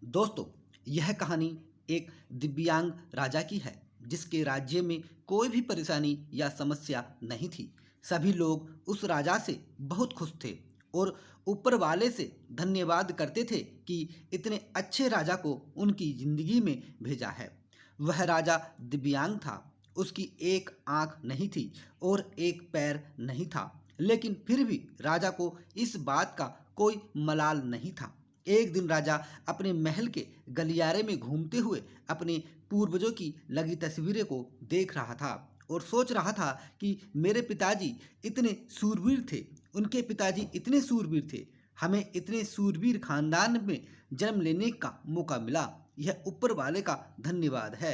दोस्तों, यह कहानी एक दिव्यांग राजा की है जिसके राज्य में कोई भी परेशानी या समस्या नहीं थी। सभी लोग उस राजा से बहुत खुश थे और ऊपर वाले से धन्यवाद करते थे कि इतने अच्छे राजा को उनकी जिंदगी में भेजा है। वह राजा दिव्यांग था। उसकी एक आंख नहीं थी और एक पैर नहीं था, लेकिन फिर भी राजा को इस बात का कोई मलाल नहीं था। एक दिन राजा अपने महल के गलियारे में घूमते हुए अपने पूर्वजों की लगी तस्वीरें को देख रहा था और सोच रहा था कि मेरे पिताजी इतने सूरवीर थे, उनके पिताजी इतने सूरवीर थे, हमें इतने सूरवीर खानदान में जन्म लेने का मौका मिला। यह ऊपर वाले का धन्यवाद है।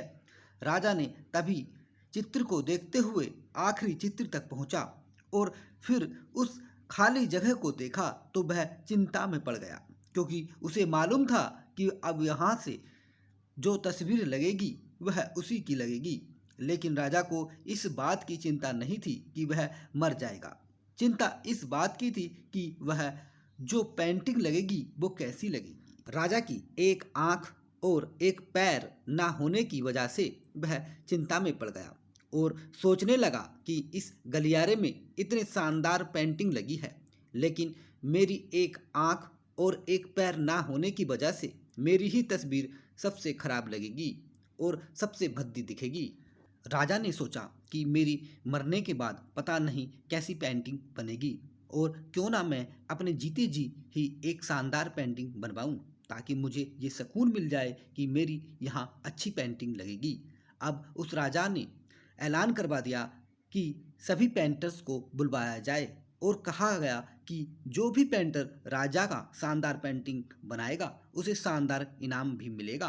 राजा ने तभी चित्र को देखते हुए आखिरी चित्र तक पहुंचा और फिर उस खाली जगह को देखा तो वह चिंता में पड़ गया, क्योंकि उसे मालूम था कि अब यहाँ से जो तस्वीर लगेगी वह उसी की लगेगी। लेकिन राजा को इस बात की चिंता नहीं थी कि वह मर जाएगा। चिंता इस बात की थी कि वह जो पेंटिंग लगेगी वो कैसी लगेगी। राजा की एक आंख और एक पैर ना होने की वजह से वह चिंता में पड़ गया और सोचने लगा कि इस गलियारे में इतने शानदार पेंटिंग लगी है, लेकिन मेरी एक आंख और एक पैर ना होने की वजह से मेरी ही तस्वीर सबसे खराब लगेगी और सबसे भद्दी दिखेगी। राजा ने सोचा कि मेरी मरने के बाद पता नहीं कैसी पेंटिंग बनेगी और क्यों ना मैं अपने जीते जी ही एक शानदार पेंटिंग बनवाऊं, ताकि मुझे ये सुकून मिल जाए कि मेरी यहाँ अच्छी पेंटिंग लगेगी। अब उस राजा ने ऐलान करवा दिया कि सभी पेंटर्स को बुलवाया जाए और कहा गया कि जो भी पेंटर राजा का शानदार पेंटिंग बनाएगा उसे शानदार इनाम भी मिलेगा।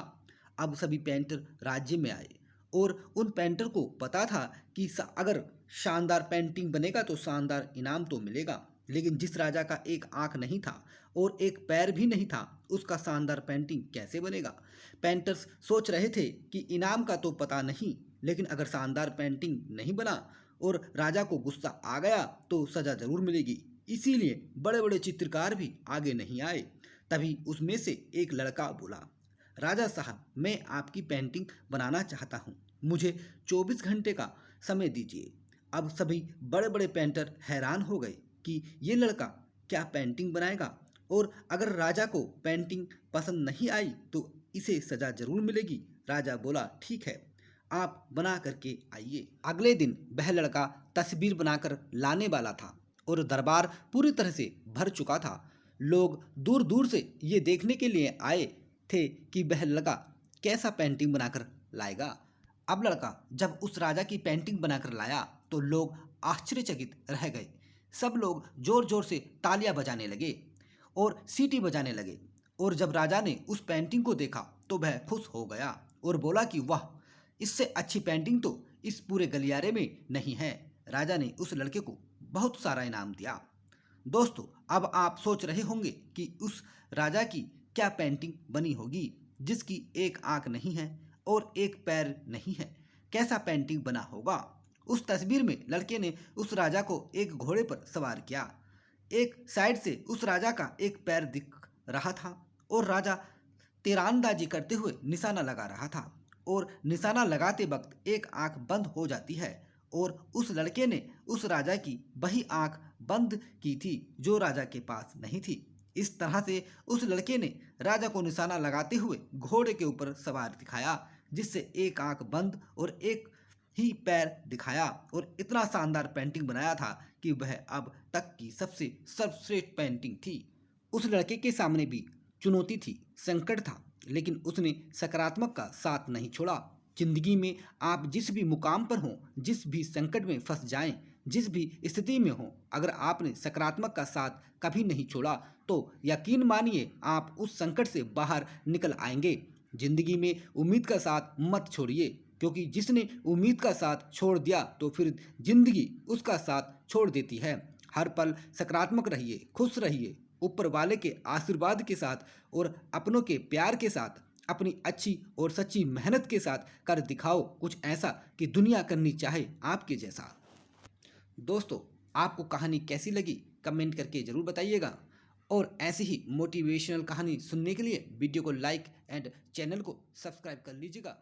अब सभी पेंटर राज्य में आए और उन पेंटर को पता था कि अगर शानदार पेंटिंग बनेगा तो शानदार इनाम तो मिलेगा, लेकिन जिस राजा का एक आंख नहीं था और एक पैर भी नहीं था उसका शानदार पेंटिंग कैसे बनेगा। पेंटर्स सोच रहे थे कि इनाम का तो पता नहीं, लेकिन अगर शानदार पेंटिंग नहीं बना और राजा को गुस्सा आ गया तो सजा जरूर मिलेगी। इसीलिए बड़े बड़े चित्रकार भी आगे नहीं आए। तभी उसमें से एक लड़का बोला, राजा साहब, मैं आपकी पेंटिंग बनाना चाहता हूँ, मुझे 24 घंटे का समय दीजिए। अब सभी बड़े बड़े पेंटर हैरान हो गए कि ये लड़का क्या पेंटिंग बनाएगा, और अगर राजा को पेंटिंग पसंद नहीं आई तो इसे सजा जरूर मिलेगी। राजा बोला, ठीक है, आप बना करके आइए। अगले दिन वह लड़का तस्वीर बनाकर लाने वाला था और दरबार पूरी तरह से भर चुका था। लोग दूर दूर से ये देखने के लिए आए थे कि वह लड़का कैसा पेंटिंग बनाकर लाएगा। अब लड़का जब उस राजा की पेंटिंग बनाकर लाया तो लोग आश्चर्यचकित रह गए। सब लोग जोर जोर से तालियां बजाने लगे और सीटी बजाने लगे, और जब राजा ने उस पेंटिंग को देखा तो वह खुश हो गया और बोला कि वाह, इससे अच्छी पेंटिंग तो इस पूरे गलियारे में नहीं है। राजा ने उस लड़के को बहुत सारा इनाम दिया। दोस्तों, अब आप सोच रहे होंगे कि उस राजा की क्या पेंटिंग बनी होगी जिसकी एक आंख नहीं है और एक पैर नहीं है। कैसा पेंटिंग बना होगा। उस तस्वीर में लड़के ने उस राजा को एक घोड़े पर सवार किया। एक साइड से उस राजा का एक पैर दिख रहा था और राजा तीरंदाजी करते हुए निशाना लगा रहा था, और निशाना लगाते वक्त एक आंख बंद हो जाती है और उस लड़के ने उस राजा की वही आंख बंद की थी जो राजा के पास नहीं थी। इस तरह से उस लड़के ने राजा को निशाना लगाते हुए घोड़े के ऊपर सवार दिखाया, जिससे एक आंख बंद और एक ही पैर दिखाया, और इतना शानदार पेंटिंग बनाया था कि वह अब तक की सबसे सर्वश्रेष्ठ पेंटिंग थी। उस लड़के के सामने भी चुनौती थी, संकट था, लेकिन उसने सकारात्मक का साथ नहीं छोड़ा। जिंदगी में आप जिस भी मुकाम पर हों, जिस भी संकट में फंस जाएं, जिस भी स्थिति में हों, अगर आपने सकारात्मक का साथ कभी नहीं छोड़ा तो यकीन मानिए आप उस संकट से बाहर निकल आएंगे। जिंदगी में उम्मीद का साथ मत छोड़िए, क्योंकि जिसने उम्मीद का साथ छोड़ दिया तो फिर जिंदगी उसका साथ छोड़ देती है। हर पल सकारात्मक रहिए, खुश रहिए, ऊपर वाले के आशीर्वाद के साथ और अपनों के प्यार के साथ, अपनी अच्छी और सच्ची मेहनत के साथ कर दिखाओ कुछ ऐसा कि दुनिया करनी चाहे आपके जैसा। दोस्तों, आपको कहानी कैसी लगी कमेंट करके ज़रूर बताइएगा, और ऐसी ही मोटिवेशनल कहानी सुनने के लिए वीडियो को लाइक एंड चैनल को सब्सक्राइब कर लीजिएगा।